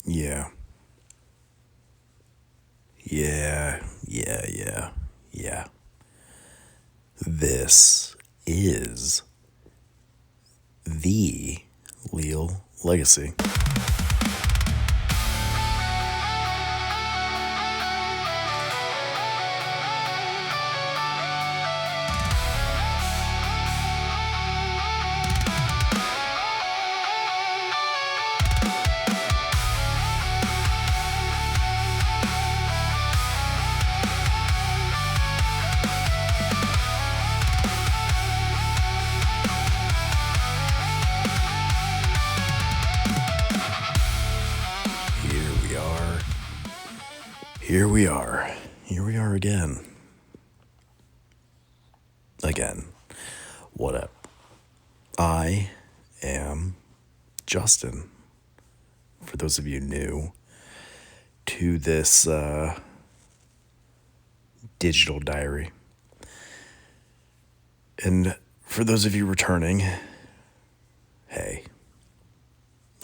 Yeah. Yeah. Yeah. Yeah. Yeah. This is the Leal Legacy. Here we are. Here we are again. What up? I am Justin. For those of you new to this digital diary. And for those of you returning, hey,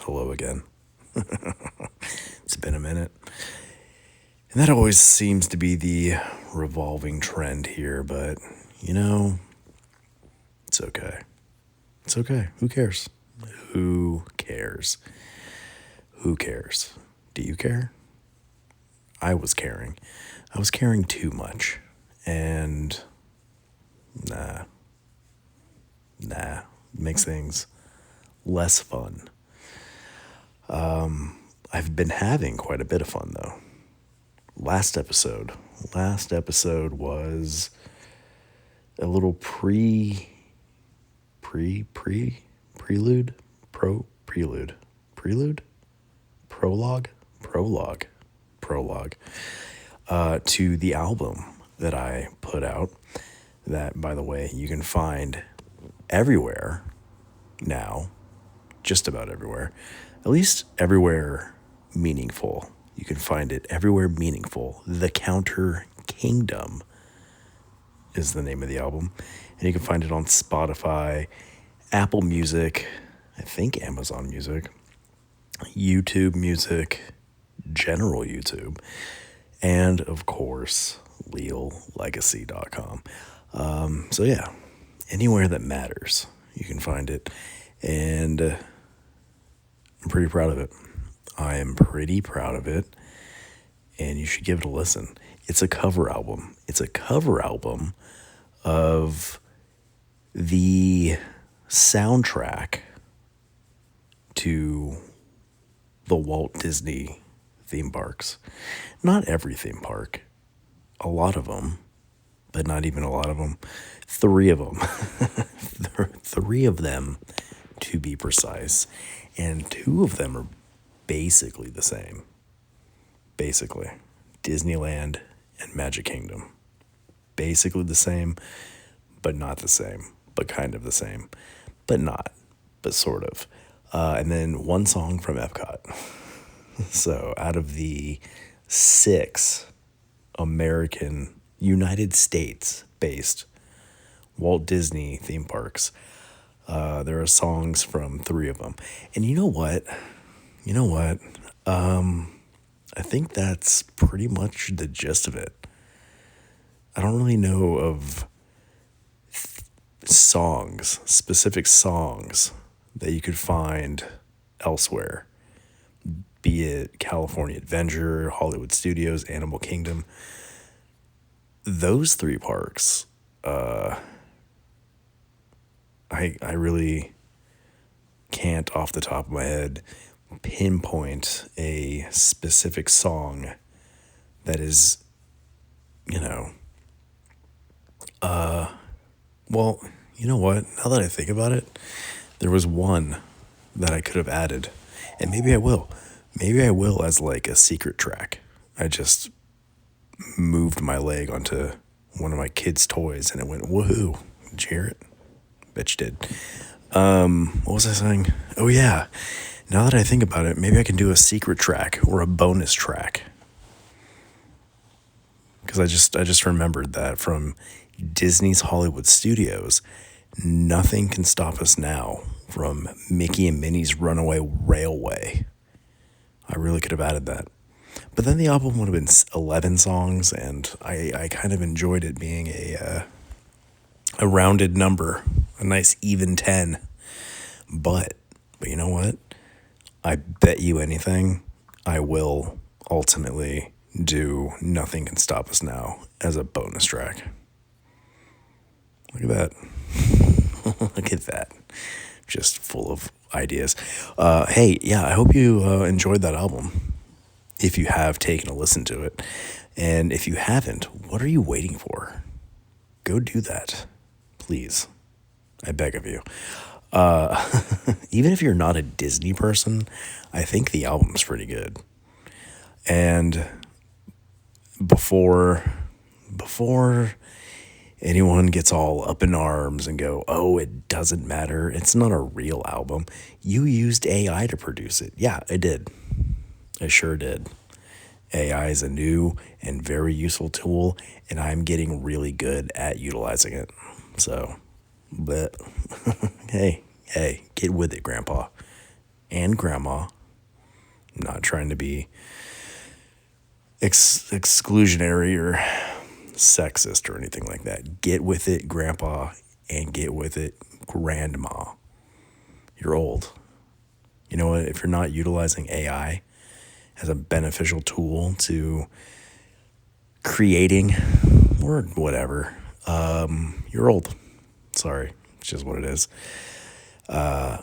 hello again. It's been a minute. And that always seems to be the revolving trend here, but, it's okay. It's okay. Who cares? Who cares? Who cares? Do you care? I was caring. I was caring too much. And, nah. Makes things less fun. I've been having quite a bit of fun, though. Last episode was a little prelude, prologue to the album that I put out. That, by the way, you can find everywhere now, just about everywhere, at least everywhere meaningful. You can find it everywhere meaningful. The Counter Kingdom is the name of the album. And you can find it on Spotify, Apple Music, I think Amazon Music, YouTube Music, general YouTube, and of course, LealLegacy.com. So yeah, anywhere that matters, you can find it. And I'm pretty proud of it. I am pretty proud of it, and you should give it a listen. It's a cover album. It's a cover album of the soundtrack to the Walt Disney theme parks. Not every theme park. A lot of them, but not even a lot of them. 3 of them. 3 of them, to be precise. And 2 of them are basically the same. Basically. Disneyland and Magic Kingdom. Basically the same, but not the same. But kind of the same. But not. But sort of. And then 1 song from Epcot. So out of the 6 American, United States-based Walt Disney theme parks, there are songs from 3 of them. And you know what? I think that's pretty much the gist of it. I don't really know of specific songs that you could find elsewhere, be it California Adventure, Hollywood Studios, Animal Kingdom. Those 3 parks, I really can't off the top of my head pinpoint a specific song that is, well, you know what? Now that I think about it, there was one that I could have added, and maybe I will. Maybe I will as like a secret track. I just moved my leg onto one of my kids' toys and it went, woohoo. Did you hear it? Bet you did. What was I saying? Oh yeah. Now that I think about it, maybe I can do a secret track or a bonus track. Because I just remembered that from Disney's Hollywood Studios, nothing can stop us now from Mickey and Minnie's Runaway Railway. I really could have added that. But then the album would have been 11 songs, and I kind of enjoyed it being a rounded number, a nice even 10. But you know what? I bet you anything, I will ultimately do Nothing Can Stop Us Now as a bonus track. Look at that. Look at that. Just full of ideas. Hey, yeah, I hope you enjoyed that album. If you have taken a listen to it. And if you haven't, what are you waiting for? Go do that. Please. I beg of you. Even if you're not a Disney person, I think the album's pretty good. And before anyone gets all up in arms and go, oh, it doesn't matter, it's not a real album, you used AI to produce it. Yeah, I did. I sure did. AI is a new and very useful tool, and I'm getting really good at utilizing it. So, but hey, get with it, Grandpa and Grandma. I'm not trying to be exclusionary or sexist or anything like that. Get with it, Grandpa, and get with it, Grandma. You're old. You know what? If you're not utilizing AI as a beneficial tool to creating or whatever, you're old. Sorry, it's just what it is. I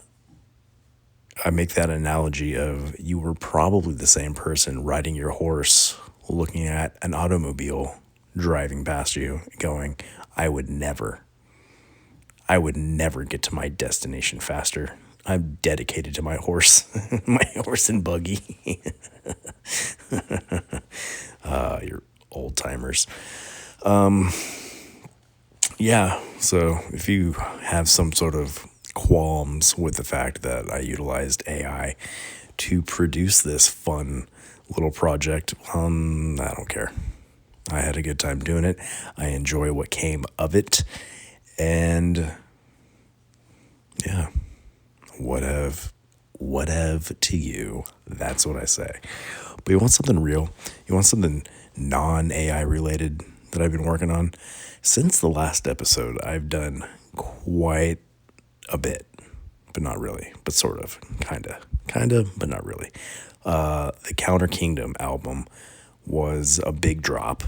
make that analogy of you were probably the same person riding your horse, looking at an automobile driving past you, going, I would never get to my destination faster. I'm dedicated to my horse, my horse and buggy. You're old timers. Yeah, so if you have some sort of qualms with the fact that I utilized AI to produce this fun little project, I don't care. I had a good time doing it. I enjoy what came of it. And yeah, whatever to you. That's what I say. But you want something real? You want something non-AI related that I've been working on? Since the last episode, I've done quite a bit, but not really, but sort of, kind of, but not really. The Counter Kingdom album was a big drop.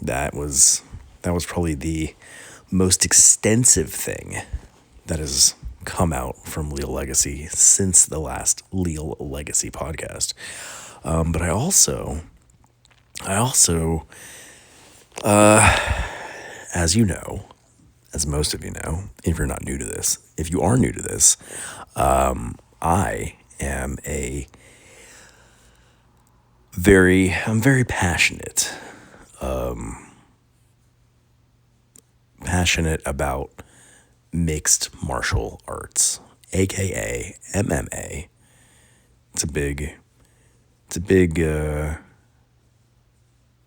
That was probably the most extensive thing that has come out from Leal Legacy since the last Leal Legacy podcast. But I also, as you know, as most of you know, if you're not new to this, if you are new to this, I am I'm very passionate, passionate about mixed martial arts, aka MMA. It's a big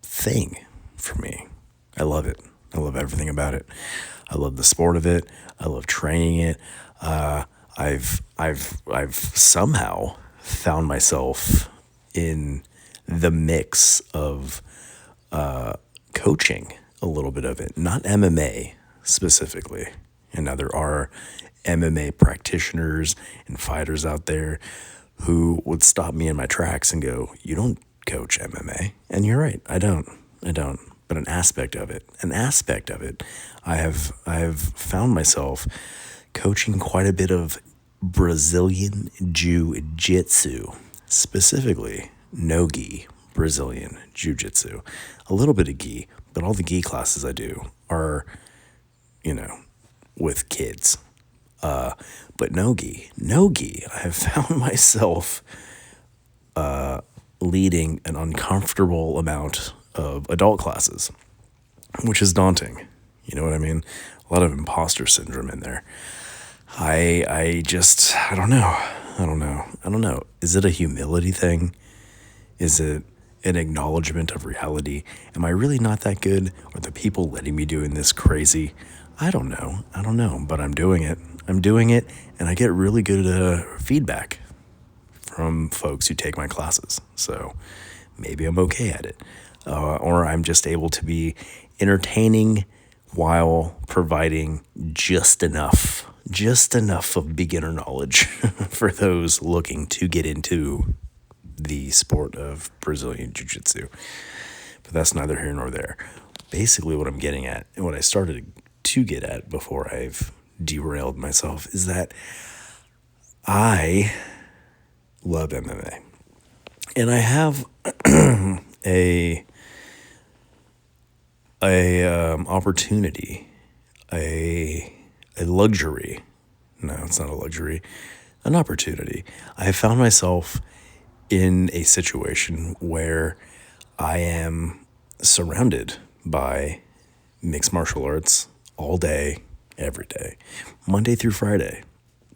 thing for me. I love it. I love everything about it. I love the sport of it. I love training it. I've somehow found myself in the mix of coaching a little bit of it, not MMA specifically. And now there are MMA practitioners and fighters out there who would stop me in my tracks and go, "You don't coach MMA." And you're right, I don't. But an aspect of it, I have found myself coaching quite a bit of Brazilian jiu-jitsu, specifically no-gi Brazilian jiu-jitsu. A little bit of gi, but all the gi classes I do are, with kids. But no-gi, I have found myself leading an uncomfortable amount of adult classes, which is daunting. You know what I mean? A lot of imposter syndrome in there. I don't know. Is it a humility thing? Is it an acknowledgement of reality? Am I really not that good? Are the people letting me doing this crazy? I don't know, but I'm doing it, and I get really good feedback from folks who take my classes. So maybe I'm okay at it. Or I'm just able to be entertaining while providing just enough of beginner knowledge for those looking to get into the sport of Brazilian jiu-jitsu. But that's neither here nor there. Basically what I'm getting at, and what I started to get at before I've derailed myself, is that I love MMA. And I have a opportunity, a luxury. No, it's not a luxury. An opportunity. I have found myself in a situation where I am surrounded by mixed martial arts all day, every day, Monday through Friday.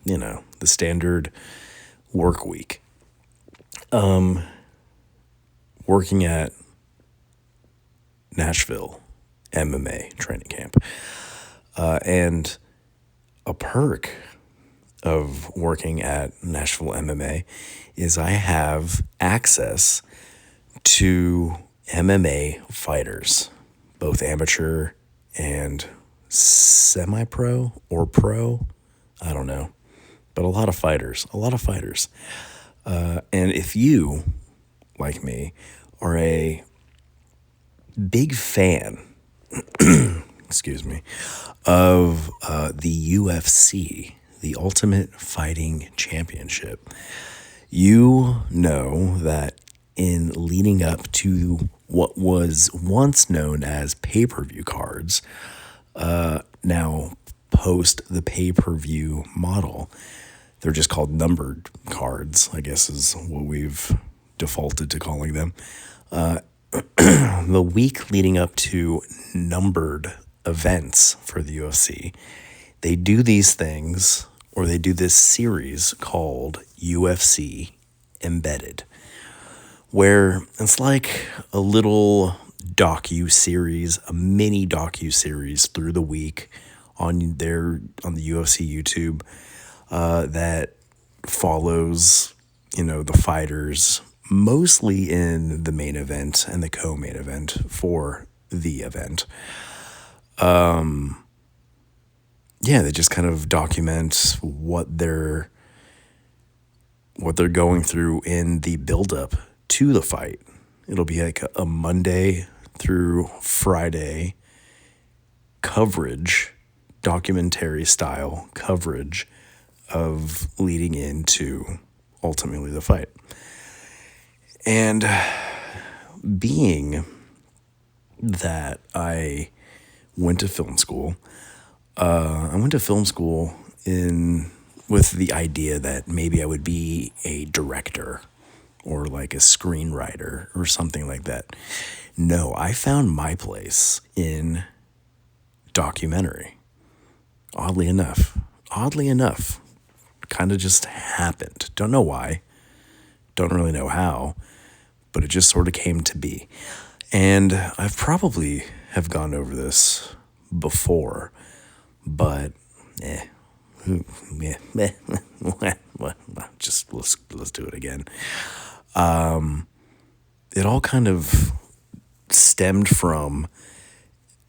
You know, the standard work week. Working at Nashville MMA training camp. And a perk of working at Nashville MMA is I have access to MMA fighters, both amateur and semi-pro or pro. I don't know. But a lot of fighters. And if you, like me, are a big fan, excuse me, of the UFC, the Ultimate Fighting Championship, you know that in leading up to what was once known as pay-per-view cards, now post the pay-per-view model, they're just called numbered cards, I guess is what we've defaulted to calling them. The week leading up to numbered events for the UFC, they do these things, or they do this series called UFC Embedded, where it's like a little docu-series, a mini docu-series through the week on the UFC YouTube that follows, the fighters mostly in the main event and the co-main event for the event. They just kind of document what they're going through in the build-up to the fight. It'll be like a Monday through Friday coverage, documentary style coverage of leading into ultimately the fight. And being that I went to film school, with the idea that maybe I would be a director or like a screenwriter or something like that. No, I found my place in documentary. Oddly enough, kind of just happened. Don't know why. Don't really know how, but it just sort of came to be. And I've probably have gone over this before, but just let's do it again. It all kind of stemmed from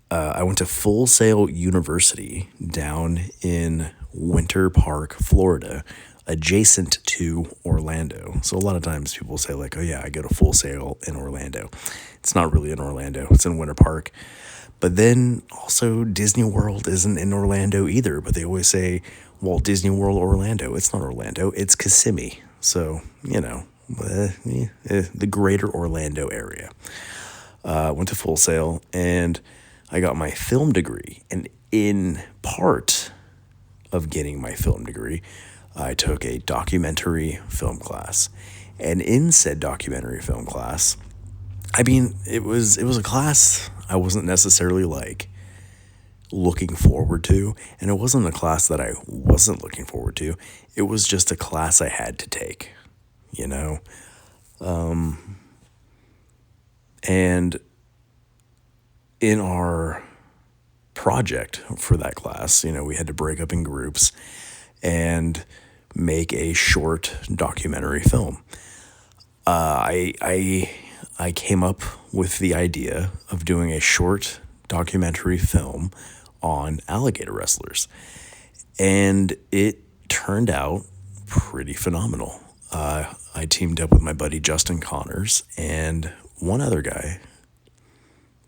I went to Full Sail University down in Winter Park, Florida, adjacent to Orlando. So a lot of times people say like, oh yeah, I go to Full Sail in Orlando. It's not really in Orlando. It's in Winter Park. But then also Disney World isn't in Orlando either. But they always say Walt Disney World Orlando. It's not Orlando. It's Kissimmee. So, the greater Orlando area. Went to Full Sail and I got my film degree. And in part of getting my film degree, I took a documentary film class. And in said documentary film class, it was a class I wasn't necessarily like looking forward to, and it wasn't a class that I wasn't looking forward to. It was just a class I had to take, and in our project for that class, we had to break up in groups, and make a short documentary film. I came up with the idea of doing a short documentary film on alligator wrestlers, and it turned out pretty phenomenal. I teamed up with my buddy Justin Connors and one other guy,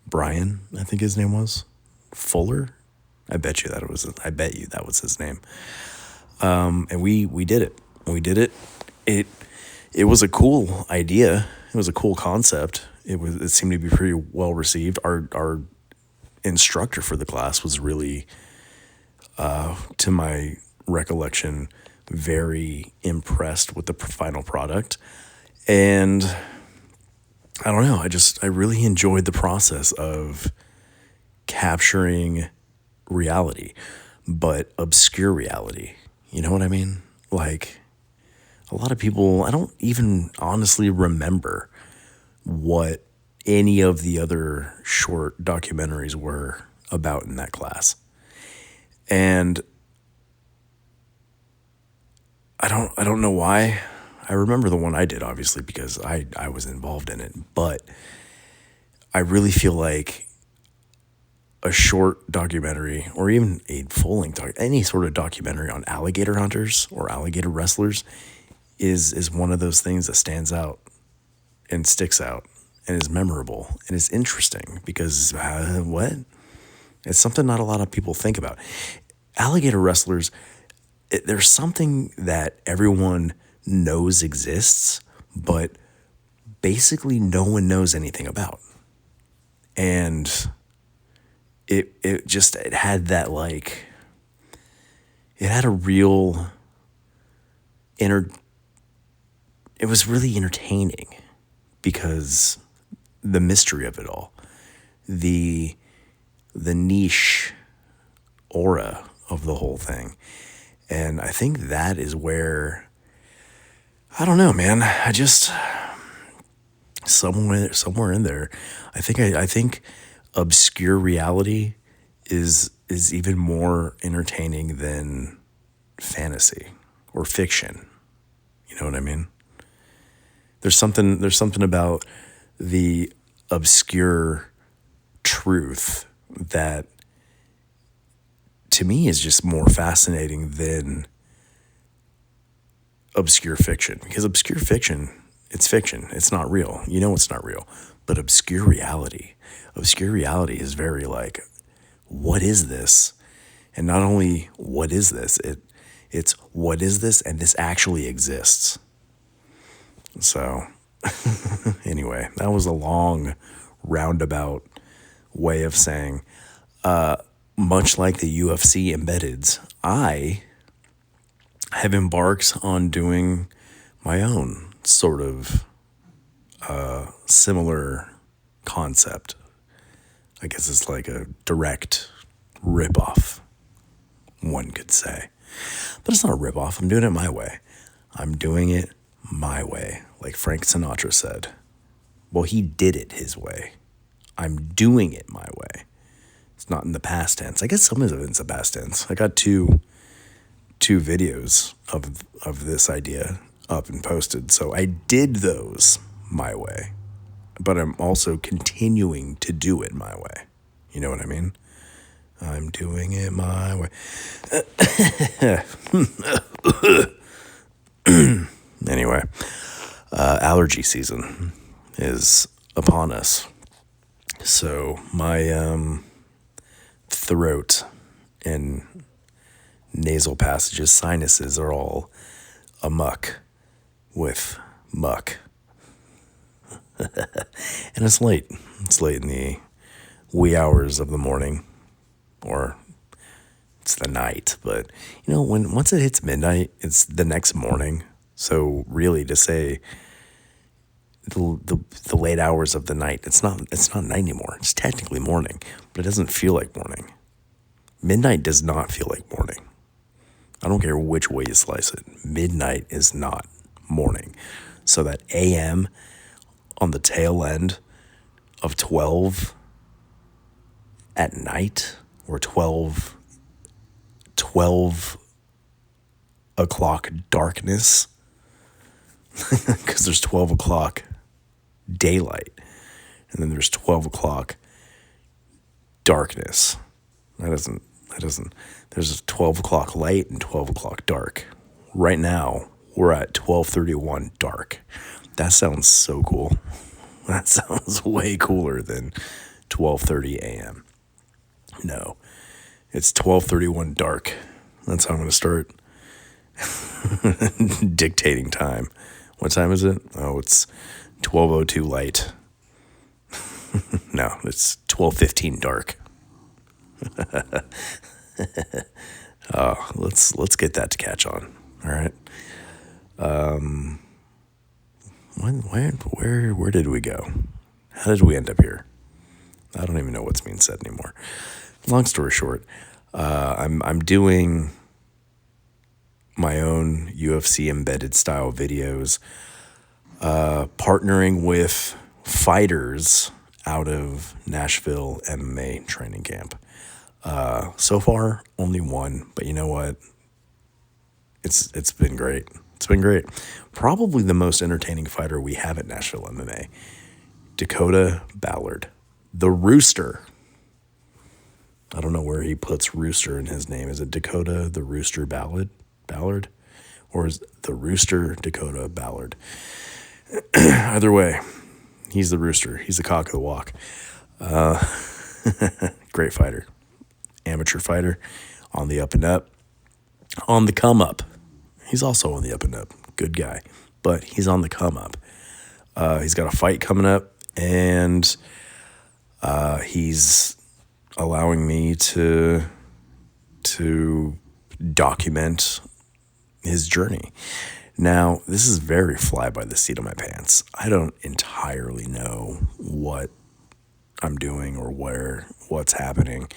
Brian, I think his name was Fuller. I bet you that was his name. And we did it. It was a cool idea. It was a cool concept. It seemed to be pretty well received. Our instructor for the class was really, to my recollection, very impressed with the final product. And I don't know, I really enjoyed the process of capturing reality, but obscure reality. You know what I mean? Like, a lot of people, I don't even honestly remember what any of the other short documentaries were about in that class. And I don't know why. I remember the one I did, obviously, because I was involved in it. But I really feel like a short documentary, or even a full-length any sort of documentary on alligator hunters or alligator wrestlers is one of those things that stands out and sticks out and is memorable and is interesting because it's something not a lot of people think about. Alligator wrestlers, there's something that everyone knows exists, but basically no one knows anything about. And it had that, like, it had a real it was really entertaining because the mystery of it all, the niche aura of the whole thing. And I think that is where, I don't know, man, I just, somewhere in there, I think obscure reality is even more entertaining than fantasy or fiction. You know what I mean? There's something about the obscure truth that to me is just more fascinating than obscure fiction, because obscure fiction, it's fiction. It's not real. You know, it's not real. But obscure reality is very like, what is this? And not only what is this, it's what is this, and this actually exists. So anyway, that was a long roundabout way of saying, much like the UFC embeds, I have embarked on doing my own sort of similar concept. I guess it's like a direct ripoff, one could say. But it's not a ripoff. I'm doing it my way. I'm doing it my way, like Frank Sinatra said. Well, he did it his way. I'm doing it my way. It's not in the past tense. I guess some of it's the past tense. I got two videos of this idea up and posted. So I did those my way, but I'm also continuing to do it my way. You know what I mean? I'm doing it my way. Anyway, allergy season is upon us. So my throat and nasal passages, sinuses are all amuck with muck. And it's late. It's late in the wee hours of the morning, or it's the night. But you know, once it hits midnight, it's the next morning. So really, to say the late hours of the night, it's not night anymore. It's technically morning, but it doesn't feel like morning. Midnight does not feel like morning. I don't care which way you slice it. Midnight is not morning. So that AM on the tail end of 12 at night, or 12 o'clock darkness, because there's 12 o'clock daylight, and then there's 12 o'clock darkness. That doesn't, there's 12 o'clock light and 12 o'clock dark. Right now, we're at 12:31 dark. That sounds so cool. That sounds way cooler than 12:30 a.m. No, it's 12:31 dark. That's how I'm going to start dictating time. What time is it? Oh, it's 12:02 light. No, it's 12:15 dark. Let's get that to catch on. All right. Where did we go? How did we end up here? I don't even know what's being said anymore. Long story short, I'm doing my own UFC embedded style videos, partnering with fighters out of Nashville MMA training camp. So far, only one, but you know what? It's been great. It's been great. Probably the most entertaining fighter we have at Nashville MMA, Dakota Ballard, the Rooster. I don't know where he puts Rooster in his name. Is it Dakota the Rooster Ballard? Or is the Rooster Dakota Ballard? Either way, he's the Rooster. He's the cock of the walk. Great fighter. Amateur fighter. On the up and up. On the come up. He's also on the up and up. Good guy. But he's on the come up. He's got a fight coming up, and he's allowing me to document his journey. Now, this is very fly by the seat of my pants. I don't entirely know what I'm doing or what's happening.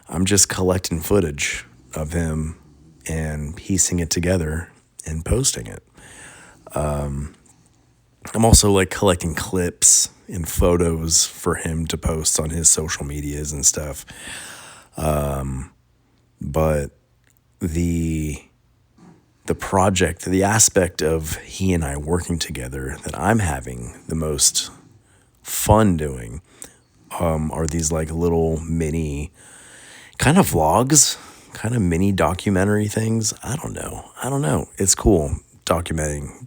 I'm just collecting footage of him and piecing it together and posting it. I'm also like collecting clips and photos for him to post on his social medias and stuff. But the project, the aspect of he and I working together that I'm having the most fun doing, are these like little mini kind of vlogs, kind of mini documentary things. I don't know. It's cool documenting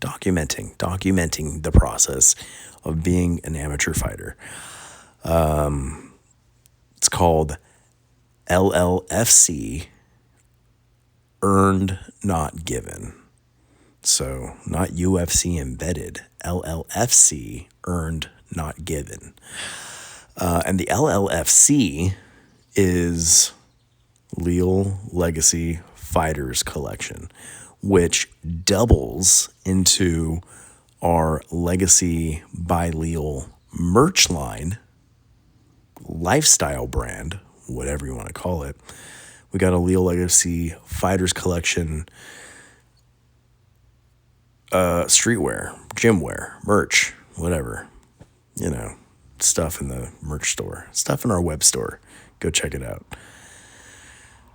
the process of being an amateur fighter. It's called LLFC, Earned Not Given. So not UFC embedded, LLFC, Earned Not Given. And the LLFC is Leal Legacy Fighters Collection, which doubles into our Legacy by Leal merch line, lifestyle brand, whatever you want to call it. We got a Leal Legacy Fighters Collection, streetwear, gym wear, merch, whatever, stuff in the merch store, stuff in our web store. Go check it out.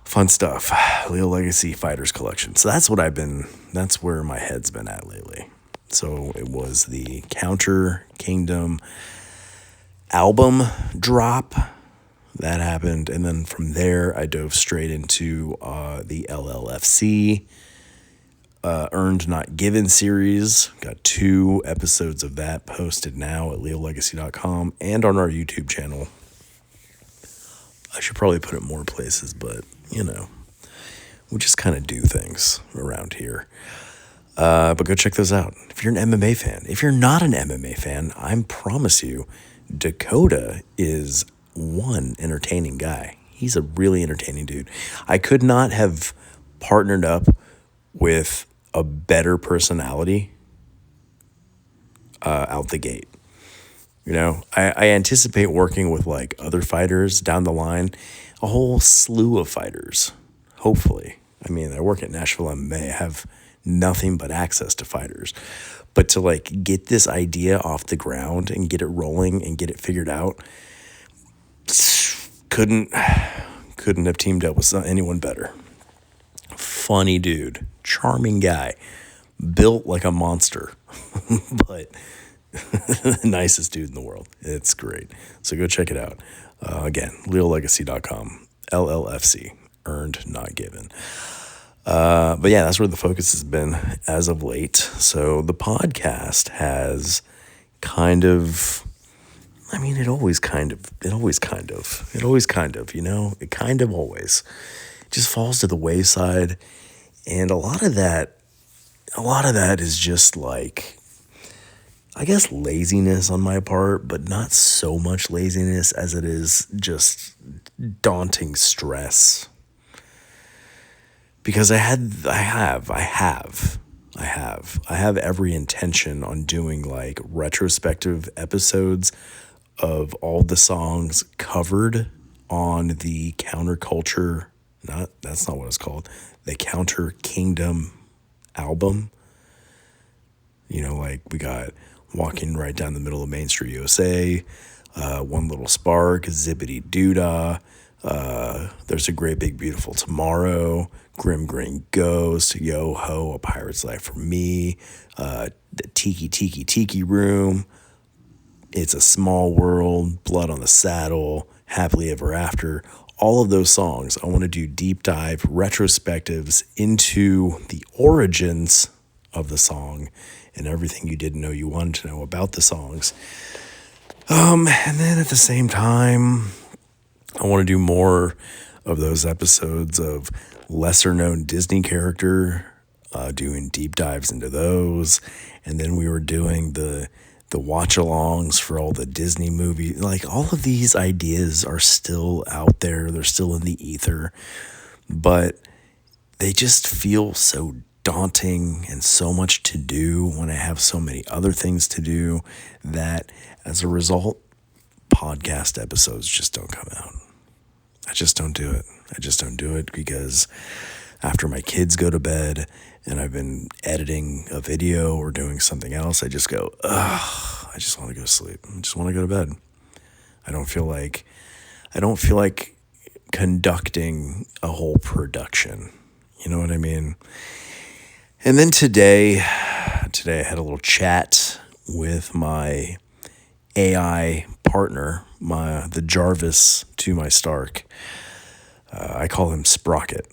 Fun stuff. Leal Legacy Fighters Collection. So that's where my head's been at lately. So it was the Counter Kingdom album drop that happened. And then from there, I dove straight into the LLFC Earned Not Given series. Got 2 episodes of that posted now at leallegacy.com and on our YouTube channel. I should probably put it more places, but, we just kind of do things around here. But go check those out. If you're an MMA fan. If you're not an MMA fan, I promise you, Dakota is one entertaining guy. He's a really entertaining dude. I could not have partnered up with a better personality out the gate. I anticipate working with like other fighters down the line, a whole slew of fighters, hopefully. I mean, I work at Nashville MMA, I have nothing but access to fighters. But to like get this idea off the ground and get it rolling and get it figured out, couldn't have teamed up with anyone better. funny dude, charming guy, built like a monster, but the nicest dude in the world. It's great. So go check it out. Again, leallegacy.com, LLFC, earned, not given. But yeah, that's where the focus has been as of late. So the podcast has kind of, I mean, it always kind of, you know, it kind of always just falls to the wayside. And a lot of that is just like, I guess, laziness on my part, but not so much laziness as it is just daunting stress. Because I have every intention on doing like retrospective episodes of all the songs covered on the Counterculture, that's not what it's called, the Counter Kingdom album. You know, like we got Walking Right Down the Middle of Main Street, USA, One Little Spark, Zippity Doodah, There's a Great Big Beautiful Tomorrow, Grim Green Ghost, Yo Ho, A Pirate's Life for Me, The Tiki Room, It's a Small World, Blood on the Saddle, Happily Ever After. All of those songs, I want to do deep dive retrospectives into the origins of the song and everything you didn't know you wanted to know about the songs. And then at the same time, I want to do more of those episodes of lesser known Disney character, doing deep dives into those. And then we were doing the watch-alongs for all the Disney movies. Like, all of these ideas are still out there. They're still in the ether. But they just feel so daunting and so much to do when I have so many other things to do that as a result, podcast episodes just don't come out. I just don't do it because after my kids go to bed and I've been editing a video or doing something else, I just go, ugh, I just want to go to sleep. I just want to go to bed. I don't feel like conducting a whole production. You know what I mean? And then today I had a little chat with my AI partner, the Jarvis to my Stark. I call him Sprocket.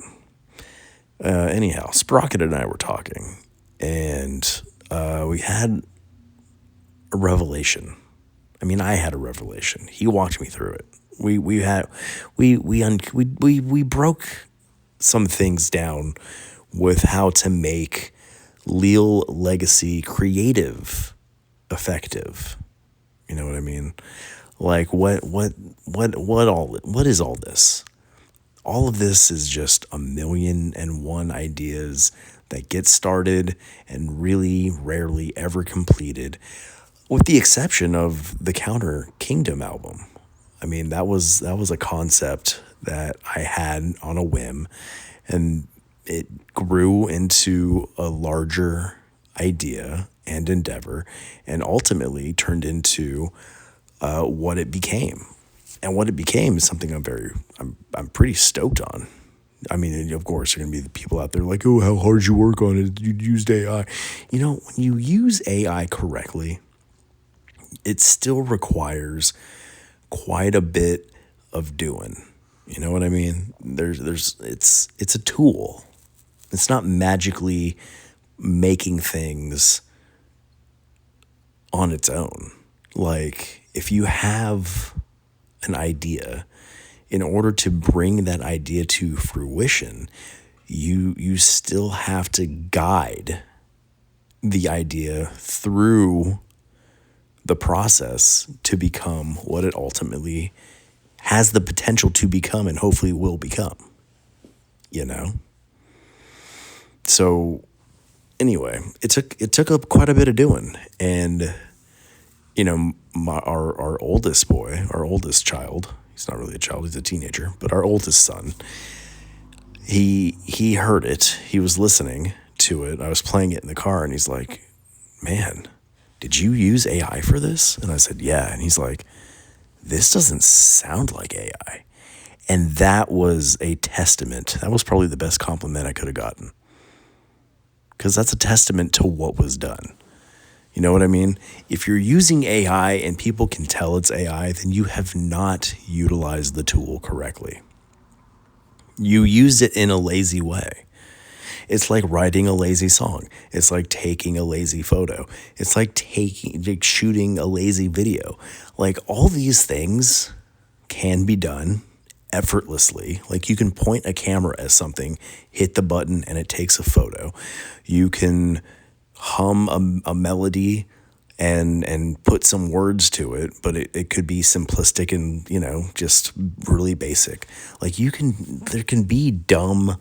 Anyhow, Sprocket and I were talking, and we had a revelation. I mean, I had a revelation. He walked me through it. We broke some things down with how to make Leal Legacy creative effective. You know what I mean? Like, what is all this? All of this is just 1,000,001 ideas that get started and really rarely ever completed, with the exception of the Counter Kingdom album. I mean, that was a concept that I had on a whim, and it grew into a larger idea and endeavor, and ultimately turned into what it became. And what it became is something I'm pretty stoked on. I mean, of course, there are going to be the people out there like, oh, how hard you work on it. You used AI. You know, when you use AI correctly, it still requires quite a bit of doing. You know what I mean? It's a tool. It's not magically making things on its own. Like, if you have an idea, in order to bring that idea to fruition, you still have to guide the idea through the process to become what it ultimately has the potential to become, and hopefully will become, you know? So anyway, it took up quite a bit of doing. And, you know, our oldest boy, our oldest child, he's not really a child, he's a teenager, but our oldest son, he heard it. He was listening to it. I was playing it in the car, and he's like, man, did you use AI for this? And I said, yeah. And he's like, this doesn't sound like AI. And that was a testament. That was probably the best compliment I could have gotten. Because that's a testament to what was done. You know what I mean? If you're using AI and people can tell it's AI, then you have not utilized the tool correctly. You used it in a lazy way. It's like writing a lazy song. It's like taking a lazy photo. It's like shooting a lazy video. Like, all these things can be done effortlessly. Like, you can point a camera at something, hit the button, and it takes a photo. You can hum a melody and put some words to it, but it could be simplistic and, just really basic. Like, there can be dumb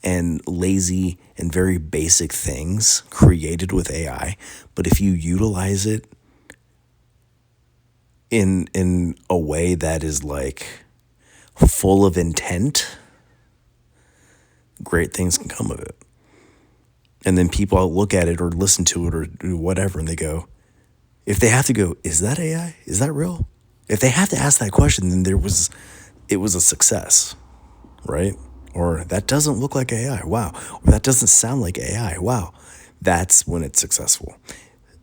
and lazy and very basic things created with AI, but if you utilize it in a way that is like full of intent, great things can come of it. And then people look at it or listen to it or do whatever, and they go, if they have to go, is that AI? Is that real? If they have to ask that question, then it was a success, right? Or that doesn't look like AI. Wow. Or that doesn't sound like AI. Wow. That's when it's successful.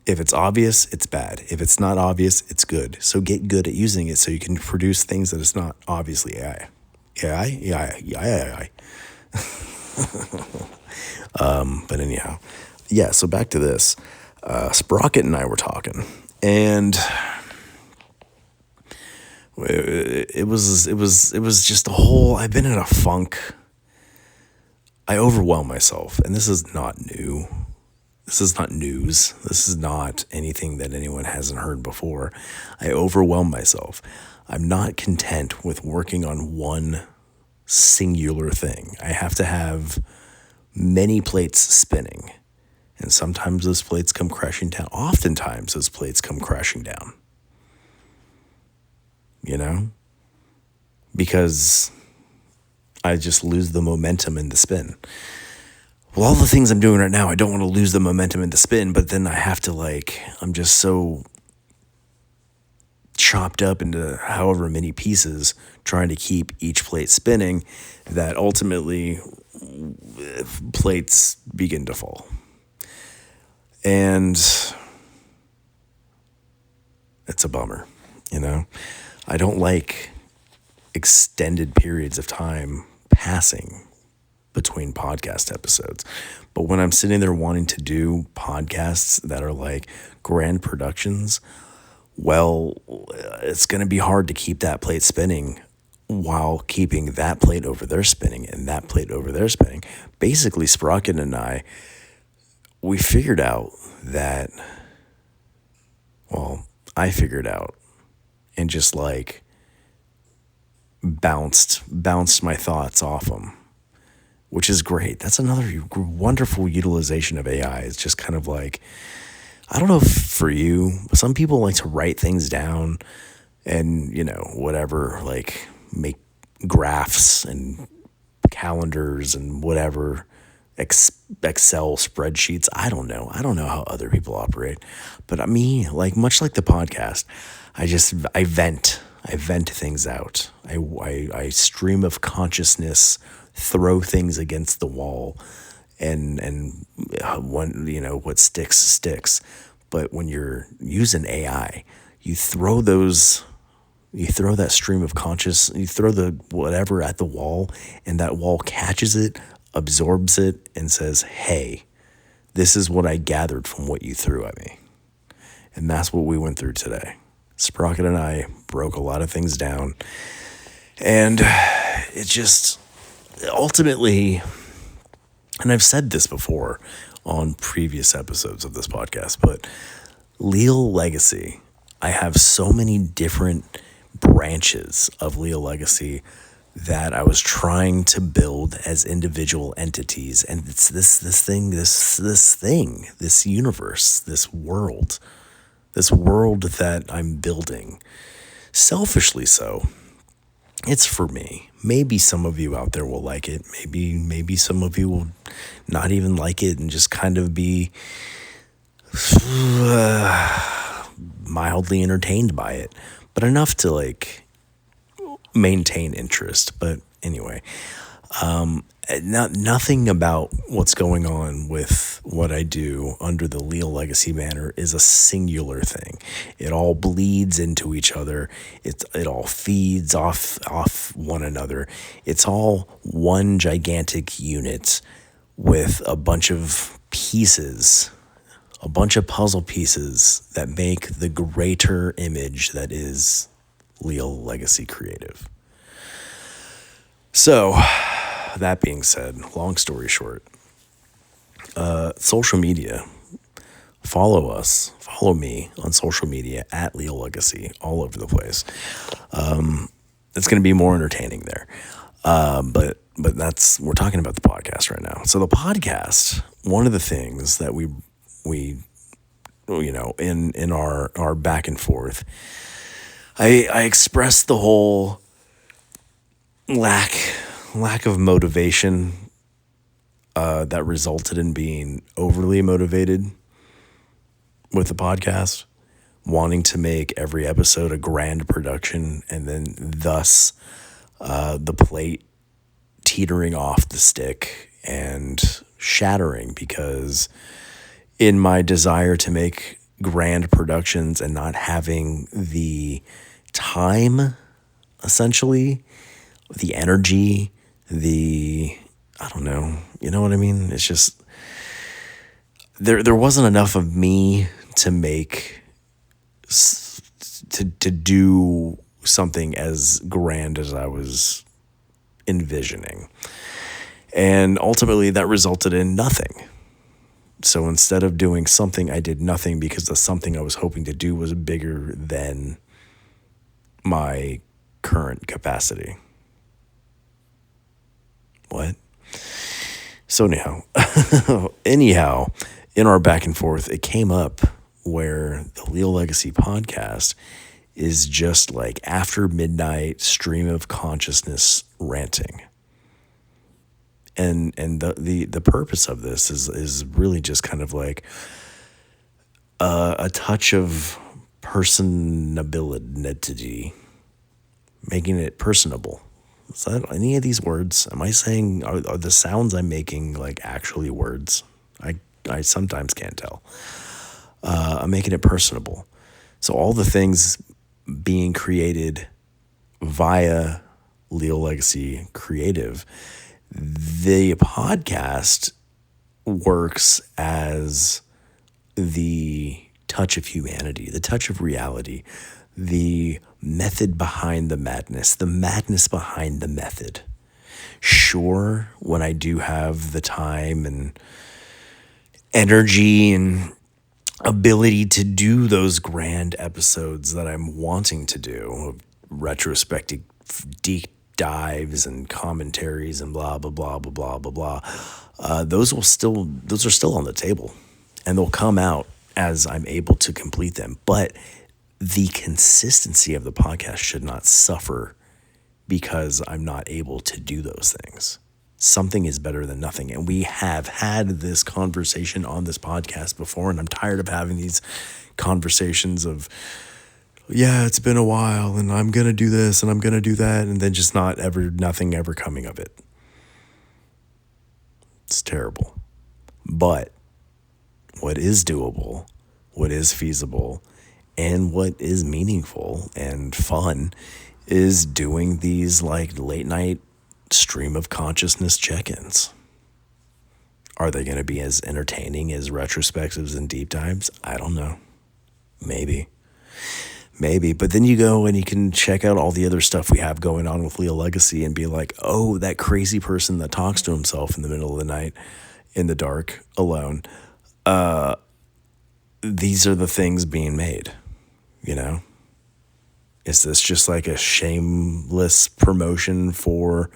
If it's obvious, it's bad. If it's not obvious, it's good. So get good at using it so you can produce things that it's not obviously AI. AI. But anyhow, yeah, so back to this. Sprocket and I were talking, and it was just a whole, I've been in a funk. I overwhelm myself, and this is not new. This is not news. This is not anything that anyone hasn't heard before. I overwhelm myself. I'm not content with working on one singular thing. I have to have many plates spinning. And sometimes those plates come crashing down. Oftentimes those plates come crashing down. Because I just lose the momentum in the spin. Well, all the things I'm doing right now, I don't want to lose the momentum in the spin, but then I have to I'm just so chopped up into however many pieces trying to keep each plate spinning that ultimately plates begin to fall. And it's a bummer, I don't like extended periods of time passing between podcast episodes. But when I'm sitting there wanting to do podcasts that are like grand productions, well, it's going to be hard to keep that plate spinning while keeping that plate over there spinning and that plate over there spinning. Basically, Sprocket and I, we figured out that, I figured out and just bounced my thoughts off them, which is great. That's another wonderful utilization of AI. It's just kind of I don't know if for you, some people like to write things down and, whatever, make graphs and calendars and whatever, Excel spreadsheets. I don't know how other people operate, but me, much like the podcast, I vent things out. I stream of consciousness, throw things against the wall, and what sticks. But when you're using AI, you throw that stream of conscious, you throw the whatever at the wall, and that wall catches it, absorbs it, and says, hey, this is what I gathered from what you threw at me. And that's what we went through today. Sprocket and I broke a lot of things down, and it just ultimately, and I've said this before on previous episodes of this podcast, but Leal Legacy, I have so many different branches of Leal Legacy that I was trying to build as individual entities, and it's this universe, this world that I'm building, selfishly so. It's for me. Maybe some of you out there will like it. Maybe some of you will not even like it and just kind of be mildly entertained by it, but enough to maintain interest. But anyway, nothing about what's going on with what I do under the Leal Legacy banner is a singular thing. It all bleeds into each other. It all feeds off one another. It's all one gigantic unit with a bunch of pieces, a bunch of puzzle pieces that make the greater image that is Leal Legacy Creative. So, that being said, long story short, social media, follow me on social media at Leal Legacy, all over the place. It's going to be more entertaining there. But we're talking about the podcast right now. So the podcast, one of the things that we in our back and forth, I expressed the whole lack of motivation that resulted in being overly motivated with the podcast, wanting to make every episode a grand production, and then thus the plate teetering off the stick and shattering, because in my desire to make grand productions and not having the time, essentially, the energy, I don't know, you know what I mean? It's just, there wasn't enough of me to make, to do something as grand as I was envisioning. And ultimately that resulted in nothing. So instead of doing something, I did nothing, because the something I was hoping to do was bigger than my current capacity. What? So anyhow, in our back and forth, it came up where the Leal Legacy podcast is just like after midnight stream of consciousness ranting. And the purpose of this is really just kind of like a touch of personability, making it personable. Is that any of these words? Am I saying, are the sounds I'm making like actually words? I sometimes can't tell. I'm making it personable. So all the things being created via Leal Legacy Creative, the podcast works as the touch of humanity, the touch of reality, the method behind the madness behind the method. Sure, when I do have the time and energy and ability to do those grand episodes that I'm wanting to do, retrospective deep dives and commentaries and blah, blah, blah, blah, blah, blah, blah, those are still on the table, and they'll come out as I'm able to complete them. But the consistency of the podcast should not suffer because I'm not able to do those things. Something is better than nothing. And we have had this conversation on this podcast before, and I'm tired of having these conversations of, yeah, it's been a while and I'm going to do this and I'm going to do that, and then just nothing ever coming of it. It's terrible. But what is doable, what is feasible, and what is meaningful and fun is doing these like late night stream of consciousness check-ins. Are they going to be as entertaining as retrospectives and deep dives? I don't know. Maybe. But then you go and you can check out all the other stuff we have going on with Leal Legacy and be like, oh, that crazy person that talks to himself in the middle of the night in the dark alone. These are the things being made, you know? Is this just like a shameless promotion for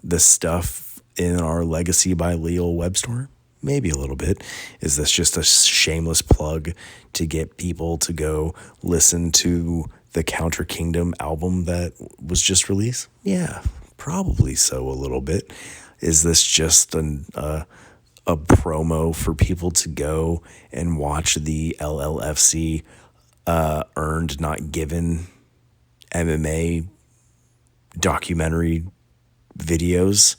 the stuff in our Legacy by Leal web store? Maybe a little bit. Is this just a shameless plug to get people to go listen to the Counter Kingdom album that was just released? Yeah, probably so a little bit. Is this just a promo for people to go and watch the LLFC earned not given MMA documentary videos.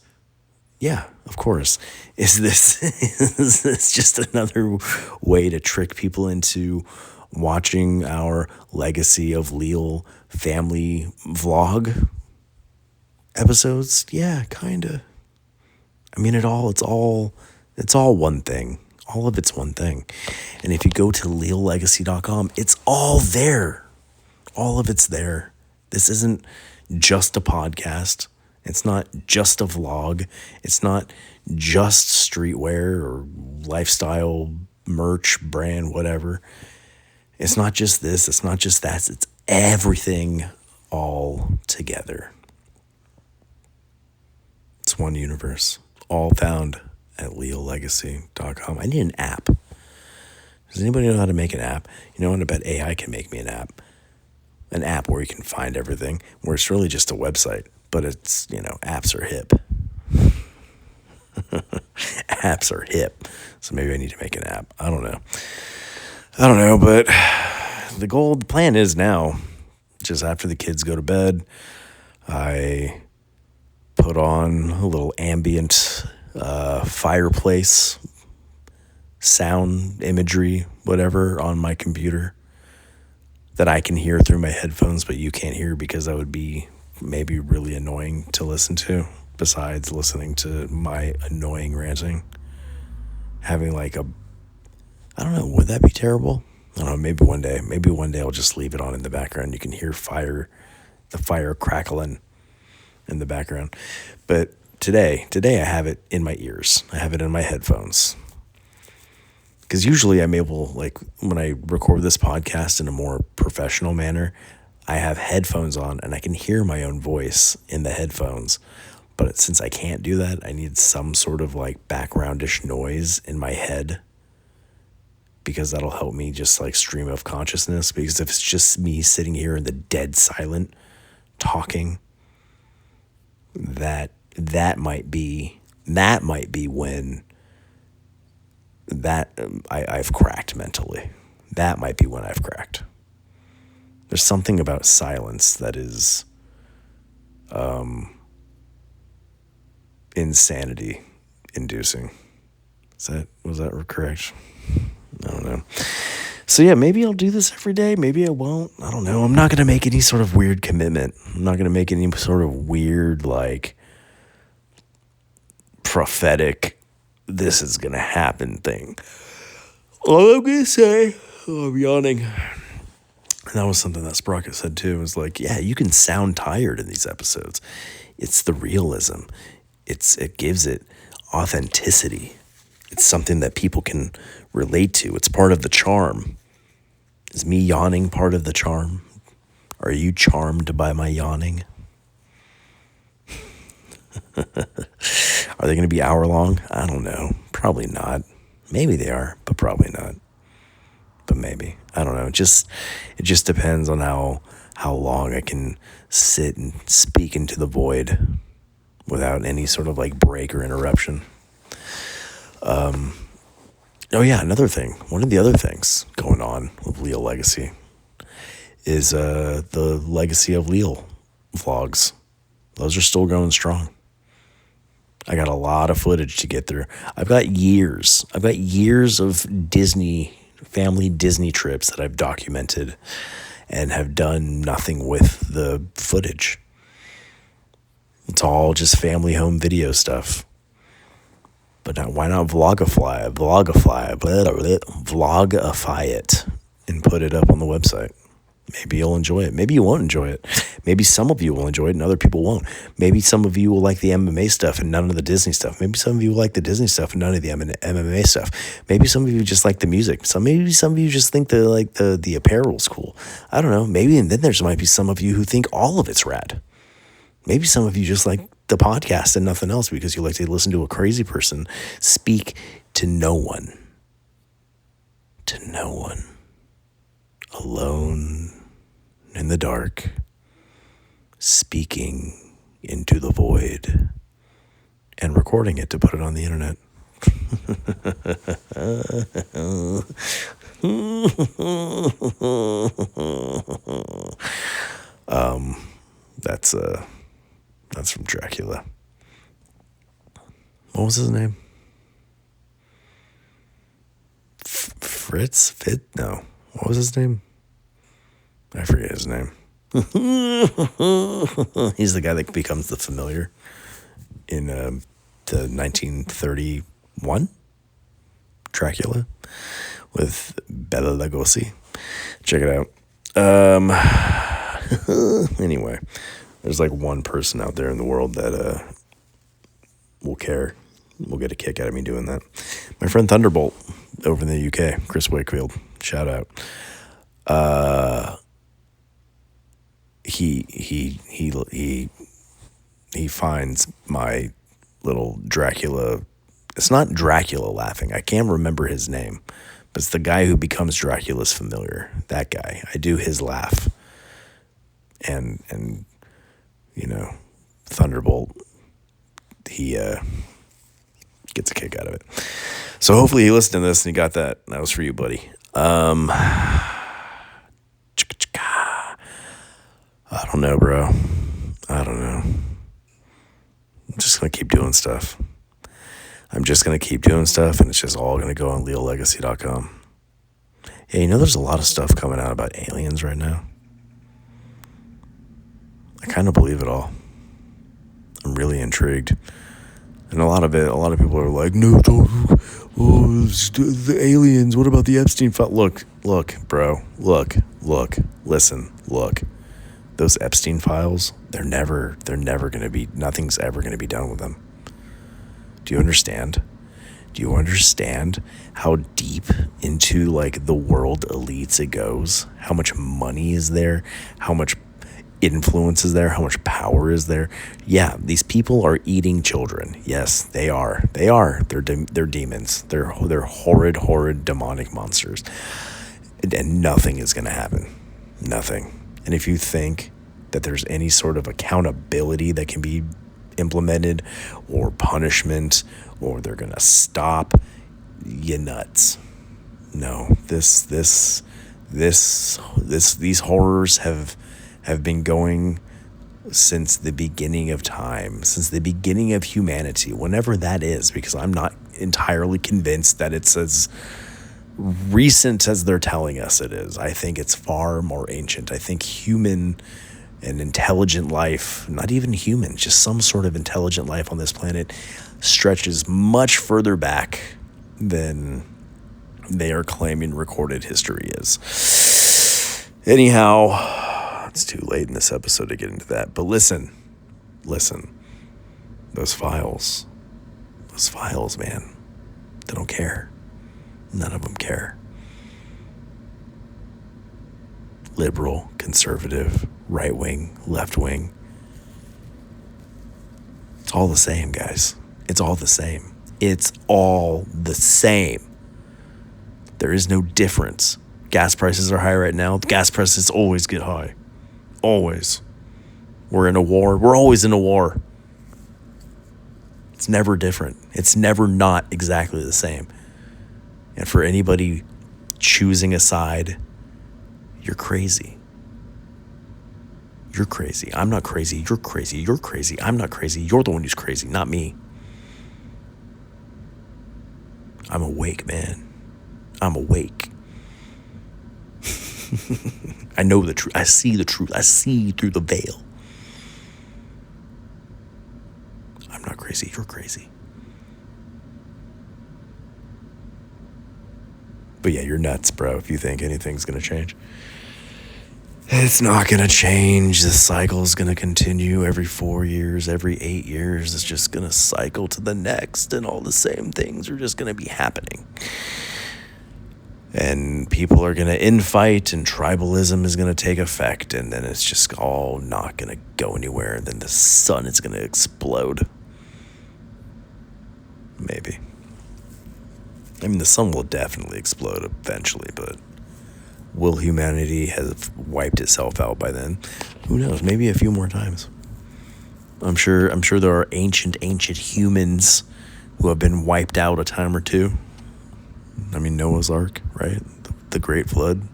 Yeah, of course. Is this is this just another way to trick people into watching our Legacy of Leal family vlog episodes? Yeah, kinda. I mean, it's all one thing. All of it's one thing. And if you go to leallegacy.com, it's all there. All of it's there. This isn't just a podcast. It's not just a vlog. It's not just streetwear or lifestyle merch brand, whatever. It's not just this. It's not just that. It's everything all together. It's one universe, all found at leallegacy.com. I need an app. Does anybody know how to make an app? You know what? I bet AI can make me an app. An app where you can find everything, where it's really just a website, but it's, apps are hip. Apps are hip. So maybe I need to make an app. I don't know, but the plan is now, just after the kids go to bed, I put on a little ambient fireplace sound imagery, whatever, on my computer that I can hear through my headphones, but you can't hear because that would be maybe really annoying to listen to, besides listening to my annoying ranting. Having I don't know, would that be terrible? I don't know, maybe one day I'll just leave it on in the background. You can hear the fire crackling in the background. But today I have it in my ears. I have it in my headphones. Because usually I'm able, when I record this podcast in a more professional manner, I have headphones on and I can hear my own voice in the headphones. But since I can't do that, I need some sort of backgroundish noise in my head, because that'll help me just stream of consciousness. Because if it's just me sitting here in the dead silent talking, that might be when I've cracked mentally. That might be when I've cracked. There's something about silence that is insanity inducing. Was that correct? I don't know. So yeah, maybe I'll do this every day. Maybe I won't. I don't know. I'm not going to make any sort of weird commitment. I'm not going to make any sort of weird, prophetic, this is going to happen thing. All I'm going to say, I'm yawning. And that was something that Sprocket said too. It was yeah, you can sound tired in these episodes. It's the realism. It gives it authenticity. It's something that people can relate to. It's part of the charm. Is me yawning part of the charm? Are you charmed by my yawning? Are they going to be hour long? I don't know. Probably not. Maybe they are, but probably not. But maybe. I don't know. It just depends on how long I can sit and speak into the void without any sort of break or interruption. Oh yeah, another thing. One of the other things going on with Leal Legacy is the Legacy of Leal vlogs. Those are still going strong. I got a lot of footage to get through. I've got years of family Disney trips that I've documented and have done nothing with the footage. It's all just family home video stuff. But now, why not vlogify it and put it up on the website? Maybe you'll enjoy it. Maybe you won't enjoy it. Maybe some of you will enjoy it and other people won't. Maybe some of you will like the MMA stuff and none of the Disney stuff. Maybe some of you will like the Disney stuff and none of the MMA stuff. Maybe some of you just like the music. Maybe some of you just think the apparel's cool. I don't know. Maybe, and then might be some of you who think all of it's rad. Maybe some of you just like the podcast and nothing else because you like to listen to a crazy person speak to no one. To no one. Alone in the dark, speaking into the void and recording it to put it on the internet. That's from Dracula. What was his name? Fritz? No. What was his name? I forget his name. He's the guy that becomes the familiar in the 1931 Dracula with Leal Legacy. Check it out. Anyway, there's like one person out there in the world that will care. Will get a kick out of me doing that. My friend Thunderbolt over in the UK, Chris Wakefield, shout out. He finds my little Dracula. It's not Dracula laughing. I can't remember his name, but it's the guy who becomes Dracula's familiar. That guy. I do his laugh. And you know, Thunderbolt, he gets a kick out of it. So hopefully you listened to this and you got that. That was for you, buddy. I don't know, bro. I don't know. I'm just going to keep doing stuff. And it's just all going to go on leallegacy.com. Yeah, you know there's a lot of stuff coming out about aliens right now. I kind of believe it all. I'm really intrigued. And a lot of people are like, no, the aliens, what about the Epstein file? Look, bro, listen. Those Epstein files, they're never going to be, nothing's ever going to be done with them. Do you understand? Do you understand how deep into like the world elites it goes? How much money is there? How much influence is there? How much power is there? Yeah, these people are eating children. Yes, they are. They're demons. They're horrid demonic monsters. And nothing is going to happen. Nothing. And if you think that there's any sort of accountability that can be implemented or punishment or they're going to stop, you nuts. No, these horrors have been going since the beginning of time, since the beginning of humanity, whenever that is, because I'm not entirely convinced that it's as recent as they're telling us it is. I think it's far more ancient. I think human and intelligent life, not even human, just some sort of intelligent life on this planet stretches much further back than they are claiming recorded history is. Anyhow, it's too late in this episode to get into that. But listen, those files, man, they don't care. None of them care. Liberal, conservative, right wing, left wing. It's all the same, guys. It's all the same. There is no difference. Gas prices are high right now. Gas prices always get high. Always. We're in a war. We're always in a war. It's never different. It's never not exactly the same. And for anybody choosing a side, you're crazy. You're crazy. I'm not crazy. You're crazy. You're crazy. I'm not crazy. You're the one who's crazy, not me. I'm awake, man. I'm awake. I know the truth. I see the truth. I see through the veil. I'm not crazy. You're crazy. But yeah, you're nuts, bro, if you think anything's going to change. It's not going to change. The cycle is going to continue every 4 years, every 8 years. It's just going to cycle to the next, and all the same things are just going to be happening. And people are going to infight, and tribalism is going to take effect, and then it's just all not going to go anywhere, and then the sun is going to explode. Maybe. I mean, the sun will definitely explode eventually, but will humanity have wiped itself out by then? Who knows? Maybe a few more times. I'm sure there are ancient humans who have been wiped out a time or two. I mean, Noah's Ark, right? The Great Flood.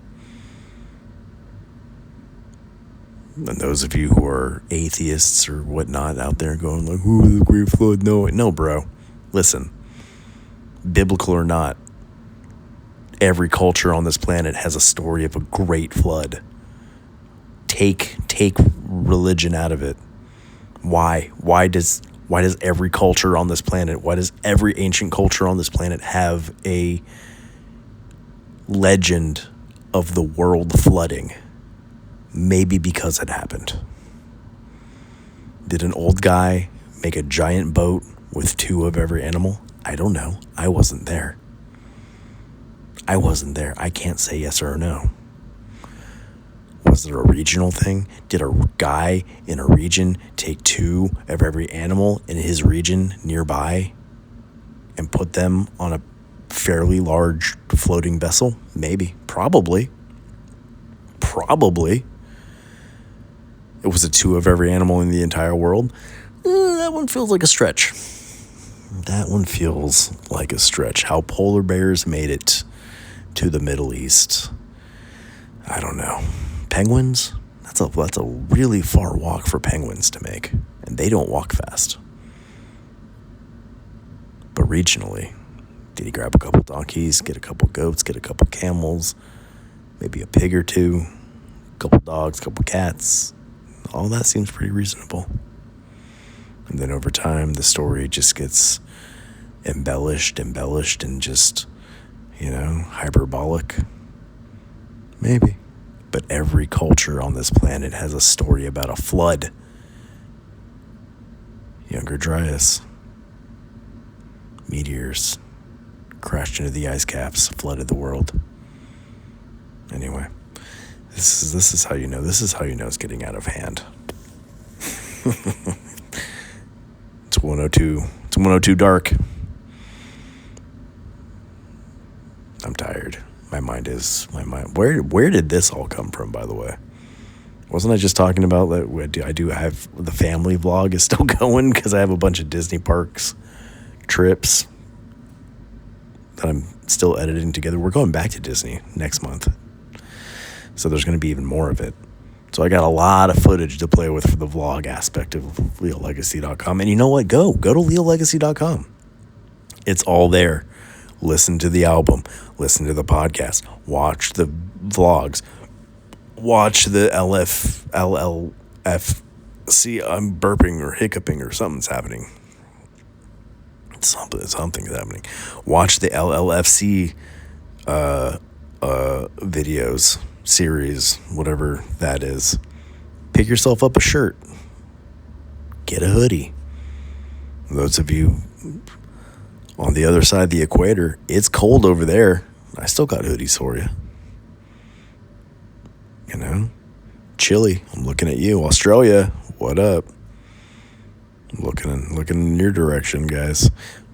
And those of you who are atheists or whatnot out there going like, "Ooh, the Great Flood." No, bro. Listen, biblical or not, every culture on this planet has a story of a great flood. Take religion out of it. Why? Why does every culture on this planet, why does every ancient culture on this planet have a legend of the world flooding? Maybe because it happened. Did an old guy make a giant boat with 2 of every animal? I don't know. I wasn't there. I can't say yes or no. Was there a regional thing? Did a guy in a region take 2 of every animal in his region nearby and put them on a fairly large floating vessel? Maybe. Probably. It was a 2 of every animal in the entire world. That one feels like a stretch. How polar bears made it to the Middle East, I don't know. Penguins? That's a really far walk for penguins to make, and they don't walk fast. But regionally, did he grab a couple donkeys, get a couple goats, get a couple camels, maybe a pig or 2, a couple dogs, a couple cats? All that seems pretty reasonable. And then over time, the story just gets embellished, and just, hyperbolic. Maybe. But every culture on this planet has a story about a flood. Younger Dryas. Meteors crashed into the ice caps, flooded the world. Anyway, this is how you know. This is how you know it's getting out of hand. It's 102. It's 102 dark. I'm tired. My mind. Where did this all come from, by the way? Wasn't I just talking about that? I do have the family vlog is still going because I have a bunch of Disney parks trips that I'm still editing together. We're going back to Disney next month, so there's going to be even more of it. So I got a lot of footage to play with for the vlog aspect of LealLegacy.com. And you know what? Go to LealLegacy.com. It's all there. Listen to the album. Listen to the podcast. Watch the vlogs. Watch the LLF. See, I'm burping or hiccuping or something's happening. Something's happening. Watch the LLFC videos, series, whatever that is. Pick yourself up a shirt. Get a hoodie. Those of you on the other side of the equator, it's cold over there. I still got hoodies for you. Chilly. I'm looking at you. Australia, what up? I'm looking in your direction, guys.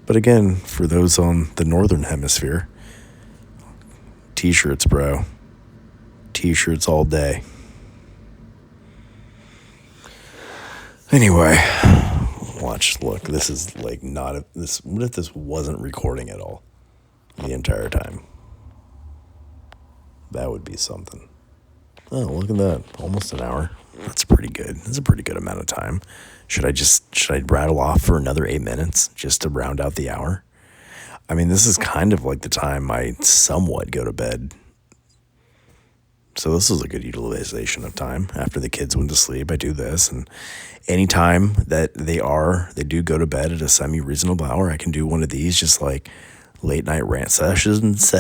But again, for those on the northern hemisphere, t-shirts, bro. T-shirts all day. Anyway, look, this is like what if this wasn't recording at all the entire time? That would be something. Oh, look at that. Almost an hour. That's pretty good. That's a pretty good amount of time. Should I rattle off for another 8 minutes just to round out the hour? I mean, this is kind of like the time I somewhat go to bed. So this is a good utilization of time. After the kids went to sleep, I do this. And anytime that they do go to bed at a semi-reasonable hour, I can do one of these, just like late night rant sessions.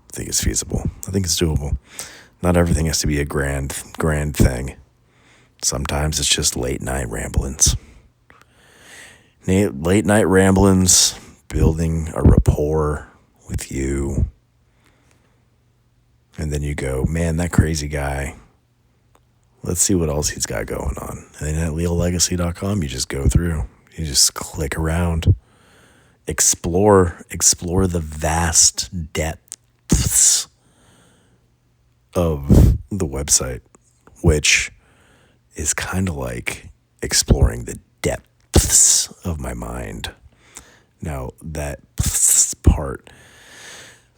I think it's feasible. I think it's doable. Not everything has to be a grand thing. Sometimes it's just late night ramblings. Late night ramblings, building a rapport with you. And then you go, man, that crazy guy. Let's see what else he's got going on. And then at LealLegacy.com, you just go through. You just click around. Explore the vast depths of the website, which is kind of like exploring the depths of my mind. Now, that part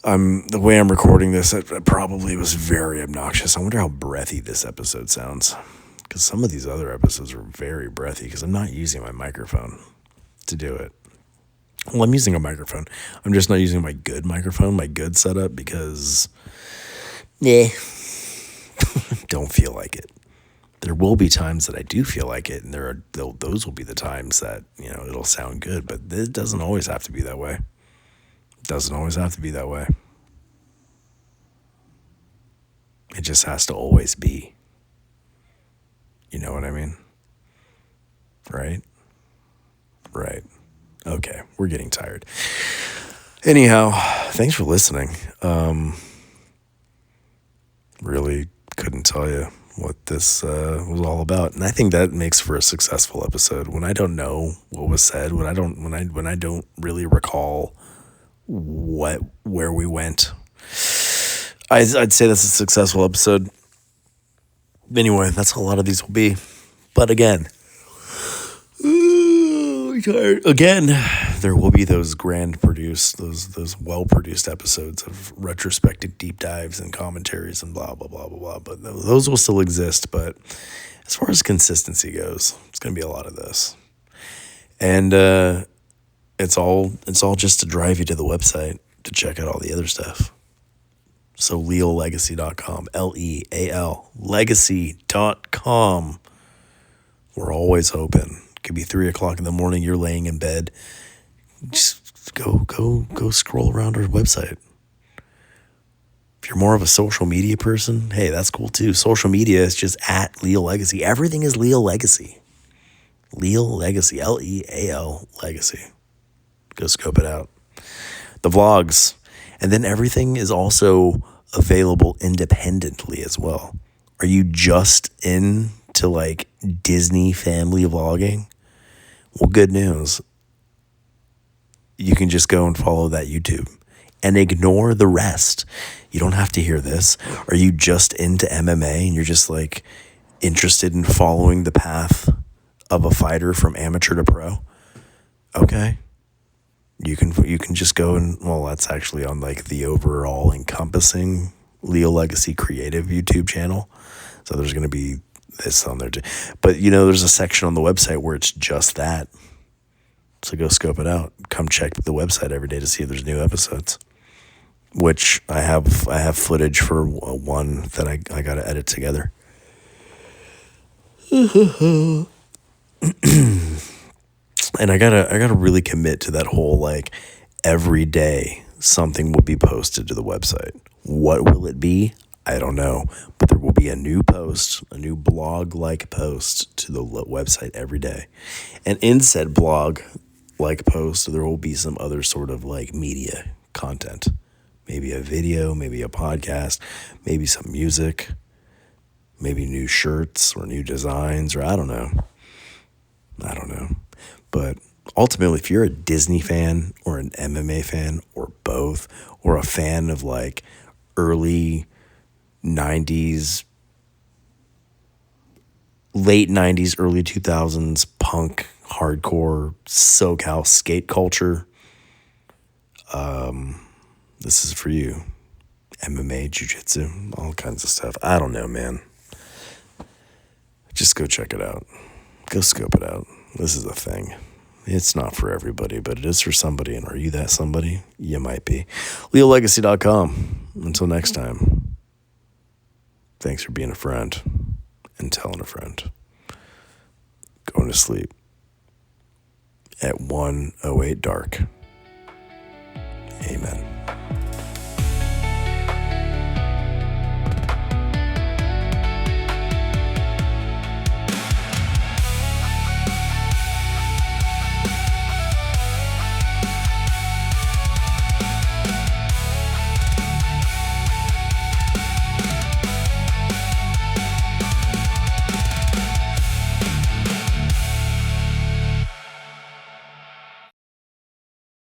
The way I'm recording this, it probably was very obnoxious. I wonder how breathy this episode sounds. Because some of these other episodes are very breathy because I'm not using my microphone to do it. Well, I'm using a microphone. I'm just not using my good microphone, my good setup, because don't feel like it. There will be times that I do feel like it, and those will be the times that, it'll sound good, but it doesn't always have to be that way. It doesn't always have to be that way. It just has to always be. You know what I mean? Right? Right. Okay, we're getting tired. Anyhow, thanks for listening. Really couldn't tell you what this was all about, and I think that makes for a successful episode. When I don't know what was said, when I don't really recall where we went, I'd say that's a successful episode. Anyway, that's how a lot of these will be. But again, there will be those those well-produced episodes of retrospective deep dives and commentaries and blah, blah, blah, blah, blah. But those will still exist. But as far as consistency goes, it's going to be a lot of this. And it's all just to drive you to the website to check out all the other stuff. So leallegacy.com, Leal, legacy.com. We're always open. It could be 3:00 in the morning. You're laying in bed. Just go scroll around our website. If you're more of a social media person, hey, that's cool too. Social media is just at Leal Legacy. Everything is Leal Legacy. Leal Legacy, Leal Legacy. Go scope it out. The vlogs. And then everything is also available independently as well. Are you just into like Disney family vlogging? Well, good news. You can just go and follow that YouTube and ignore the rest. You don't have to hear this. Are you just into MMA and you're just like interested in following the path of a fighter from amateur to pro? Okay. You can just go and, well, that's actually on like the overall encompassing Leal Legacy Creative YouTube channel. So there's going to be this on there too. But, there's a section on the website where it's just that. So go scope it out. Come check the website every day to see if there's new episodes. Which I have footage for one that I got to edit together. And I gotta really commit to that whole, like, every day something will be posted to the website. What will it be? I don't know. But there will be a new post, a new blog-like post to the website every day. And in said blog-like post, there will be some other sort of, like, media content. Maybe a video, maybe a podcast, maybe some music, maybe new shirts or new designs, or I don't know. But ultimately, if you're a Disney fan or an MMA fan or both, or a fan of like early 90s, late 90s, early 2000s punk, hardcore, SoCal skate culture, this is for you. MMA, jiu-jitsu, all kinds of stuff. I don't know, man. Just go check it out. Go scope it out. This is a thing. It's not for everybody, but it is for somebody. And are you that somebody? You might be. LealLegacy.com. Until next time. Thanks for being a friend and telling a friend. Going to sleep at 1:08 dark. Amen.